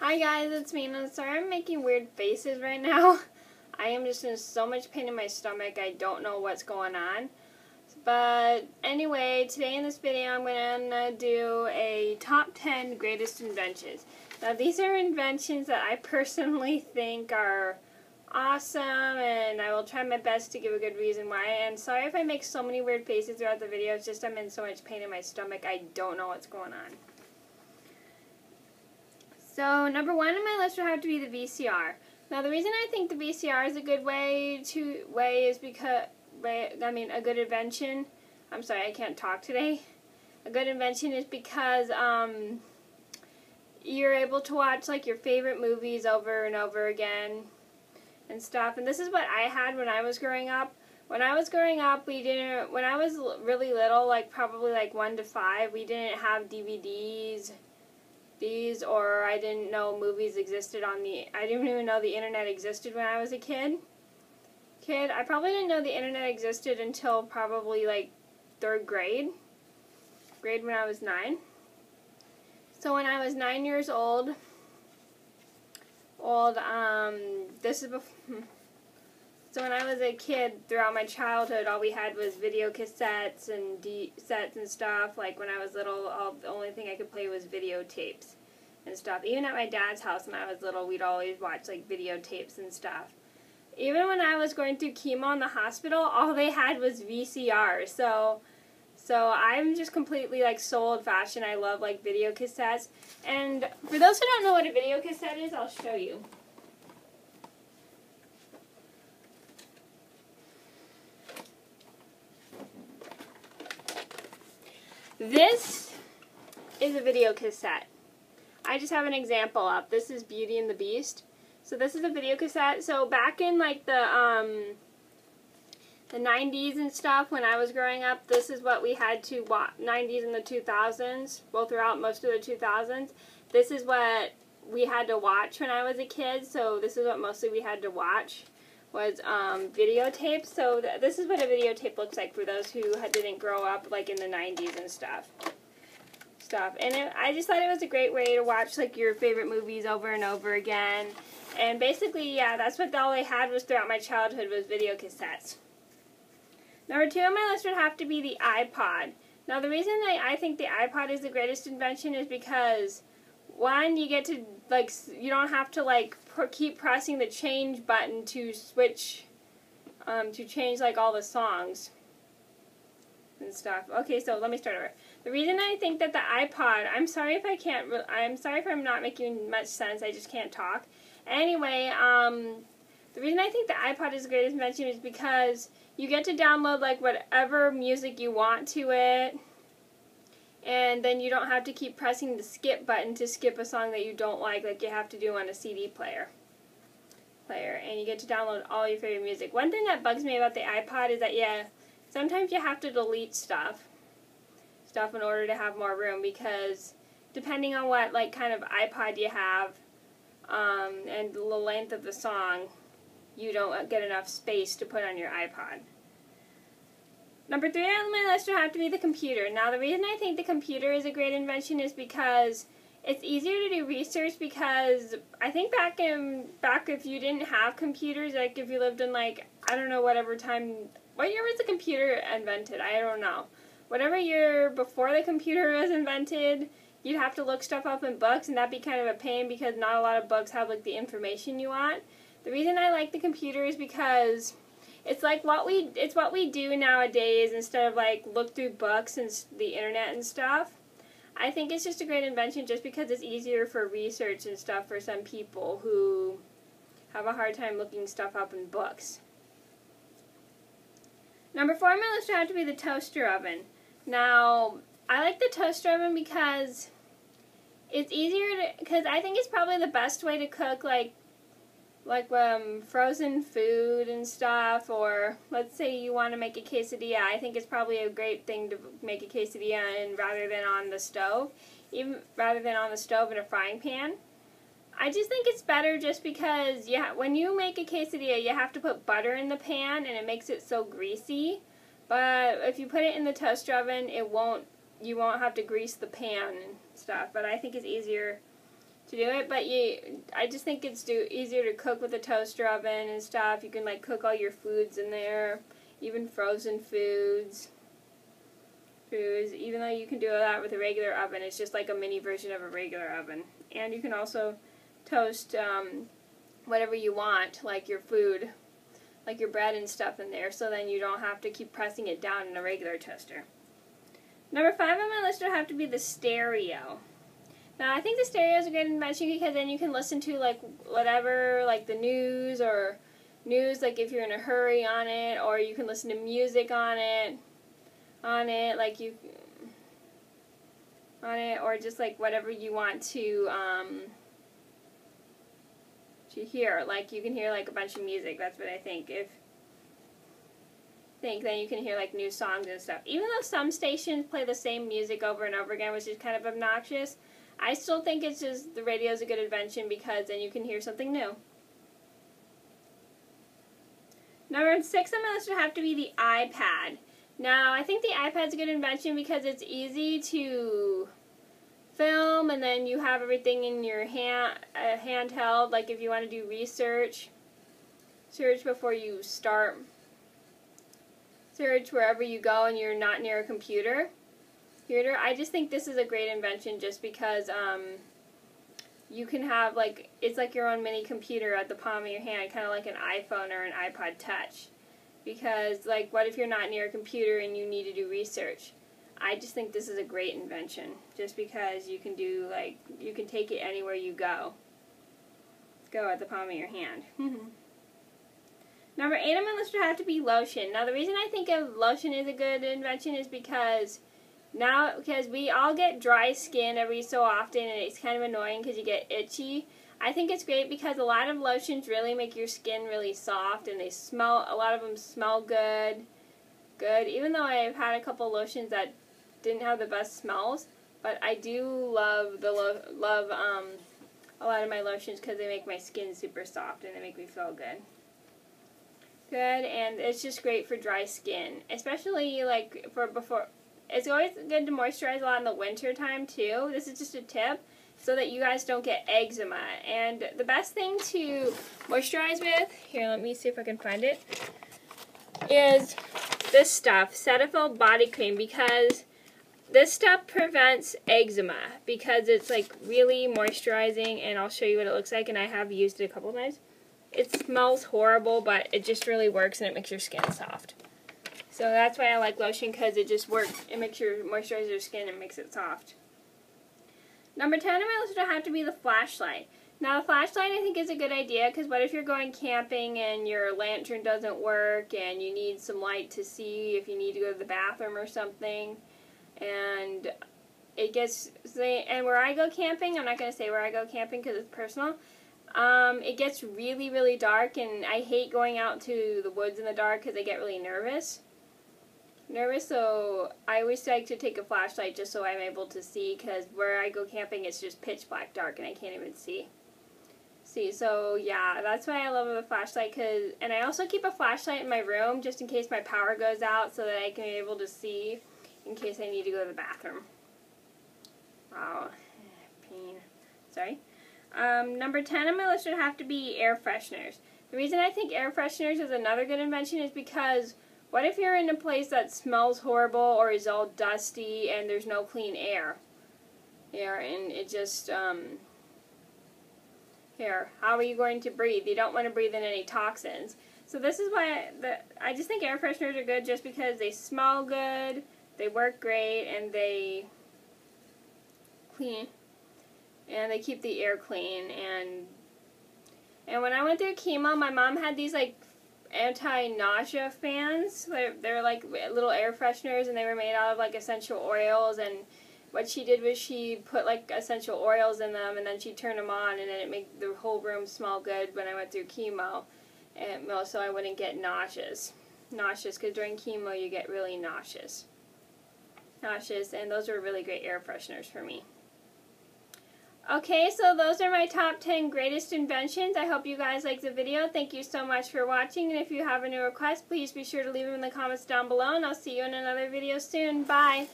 Hi guys, it's me, and I'm sorry I'm making weird faces right now. I am just in so much pain in my stomach, I don't know what's going on. But anyway, today in this video I'm going to do a top 10 greatest inventions. Now these are inventions that I personally think are awesome, and I will try my best to give a good reason why. And sorry if I make so many weird faces throughout the video, it's just I'm in so much pain in my stomach, I don't know what's going on. So number one on my list would have to be the VCR. Now the reason I think the VCR is a good is because, a good invention. I'm sorry, I can't talk today. A good invention is because you're able to watch like your favorite movies over and over again and stuff. And this is what I had when I was growing up. When I was growing up, when I was really little, like probably like 1 to 5, we didn't have DVDs. Or I didn't know movies existed I didn't even know the internet existed when I was a kid. I probably didn't know the internet existed until probably like 3rd grade when I was 9. So when I was 9 years old, this is before. So when I was a kid, throughout my childhood, all we had was video cassettes and sets and stuff. Like when I was little, the only thing I could play was videotapes and stuff. Even at my dad's house when I was little, we'd always watch like videotapes and stuff. Even when I was going through chemo in the hospital, all they had was VCRs. So I'm just completely like so old-fashioned. I love like video cassettes. And for those who don't know what a video cassette is, I'll show you. This is a video cassette. I just have an example up. This is Beauty and the Beast. So this is a video cassette. So back in like the 90s and stuff, when I was growing up, this is what we had to watch. 90s and the 2000s, well throughout most of the 2000s. This is what we had to watch when I was a kid. So this is what mostly we had to watch was videotapes. So this is what a videotape looks like for those who didn't grow up like in the 90s and stuff. And I just thought it was a great way to watch like your favorite movies over and over again. And basically, yeah, that's what all I had was throughout my childhood was video cassettes. Number 2 on my list would have to be the iPod. Now the reason I think the iPod is the greatest invention is because, one, you get to like, you don't have to like keep pressing the change button to switch, to change like all the songs and stuff. Okay, so let me start over. The reason I think that the iPod, I'm sorry if I'm not making much sense, I just can't talk. Anyway, the reason I think the iPod is the greatest invention is because you get to download like whatever music you want to it, and then you don't have to keep pressing the skip button to skip a song that you don't like you have to do on a CD player. And you get to download all your favorite music. One thing that bugs me about the iPod is that, yeah, sometimes you have to delete stuff in order to have more room, because depending on what like kind of iPod you have, and the length of the song, you don't get enough space to put on your iPod. Number 3 on my list would have to be the computer. Now the reason I think the computer is a great invention is because it's easier to do research, because I think back if you didn't have computers, like if you lived in like, I don't know, what year was the computer invented? I don't know. Whatever year before the computer was invented, you'd have to look stuff up in books, and that'd be kind of a pain because not a lot of books have like the information you want. The reason I like the computer is because it's like what we do nowadays instead of like look through books and the internet and stuff. I think it's just a great invention just because it's easier for research and stuff for some people who have a hard time looking stuff up in books. Number 4 on my list would have to be the toaster oven. Now, I like the toaster oven because it's easier because I think it's probably the best way to cook like frozen food and stuff, or let's say you want to make a quesadilla. I think it's probably a great thing to make a quesadilla in rather than on the stove, in a frying pan. I just think it's better just because when you make a quesadilla, you have to put butter in the pan and it makes it so greasy. But if you put it in the toaster oven, you won't have to grease the pan and stuff. But I think it's easier to do it, but I just think it's easier to cook with a toaster oven and stuff. You can like cook all your foods in there, even frozen foods, even though you can do that with a regular oven. It's just like a mini version of a regular oven. And you can also toast whatever you want, like your food, like your bread and stuff in there, so then you don't have to keep pressing it down in a regular toaster. Number 5 on my list would have to be the stereo. Now, I think the stereo is a good invention because then you can listen to like whatever, like the news, like if you're in a hurry on it, or you can listen to music on it, or just like whatever you want to hear. Like you can hear like a bunch of music. That's what I think. Then you can hear like new songs and stuff. Even though some stations play the same music over and over again, which is kind of obnoxious, I still think it's just the radio is a good invention because then you can hear something new. Number 6 on my list would have to be the iPad. Now, I think the iPad's a good invention because it's easy to film, and then you have everything in your handheld. Like if you want to do research, search before you start, search wherever you go and you're not near a computer. I just think this is a great invention just because you can have like, it's like your own mini computer at the palm of your hand, kind of like an iPhone or an iPod Touch. Because like, what if you're not near a computer and you need to do research? I just think this is a great invention just because you can do like, you can take it anywhere you go. Go at the palm of your hand. Number 8 on my list would have to be Lotion. Now the reason I think of Lotion is a good invention is because we all get dry skin every so often, and it's kind of annoying because you get itchy. I think it's great because a lot of lotions really make your skin really soft, and a lot of them smell good. Even though I've had a couple lotions that didn't have the best smells, but I do love a lot of my lotions because they make my skin super soft and they make me feel good. And it's just great for dry skin, especially like it's always good to moisturize a lot in the winter time too. This is just a tip so that you guys don't get eczema. And the best thing to moisturize with, here let me see if I can find it, is this stuff, Cetaphil body cream, because this stuff prevents eczema because it's like really moisturizing, and I'll show you what it looks like, and I have used it a couple times. It smells horrible, but it just really works and it makes your skin soft. So that's why I like lotion, because it just works. It makes your moisturize your skin and makes it soft. Number 10 on my list would have to be the flashlight. Now the flashlight I think is a good idea because what if you're going camping and your lantern doesn't work and you need some light to see if you need to go to the bathroom or something, and and where I go camping, I'm not going to say where I go camping because it's personal, it gets really, really dark, and I hate going out to the woods in the dark because I get really nervous, so I always like to take a flashlight just so I'm able to see, because where I go camping it's just pitch black dark and I can't even see. So yeah, that's why I love the flashlight, and I also keep a flashlight in my room just in case my power goes out so that I can be able to see in case I need to go to the bathroom. Oh, pain. Sorry. Number 10 on my list would have to be air fresheners. The reason I think air fresheners is another good invention is because what if you're in a place that smells horrible or is all dusty and there's no clean air? And it just, how are you going to breathe? You don't want to breathe in any toxins. So this is why I just think air fresheners are good just because they smell good, they work great, and they clean, and they keep the air clean. And when I went through chemo, my mom had these like anti-nausea fans. They're like little air fresheners, and they were made out of like essential oils, and what she did was she put like essential oils in them, and then she turned them on, and then it made the whole room smell good when I went through chemo, and so I wouldn't get nauseous, because during chemo you get really nauseous, and those were really great air fresheners for me. Okay, so those are my top 10 greatest inventions. I hope you guys liked the video. Thank you so much for watching, and if you have any requests, please be sure to leave them in the comments down below, and I'll see you in another video soon. Bye!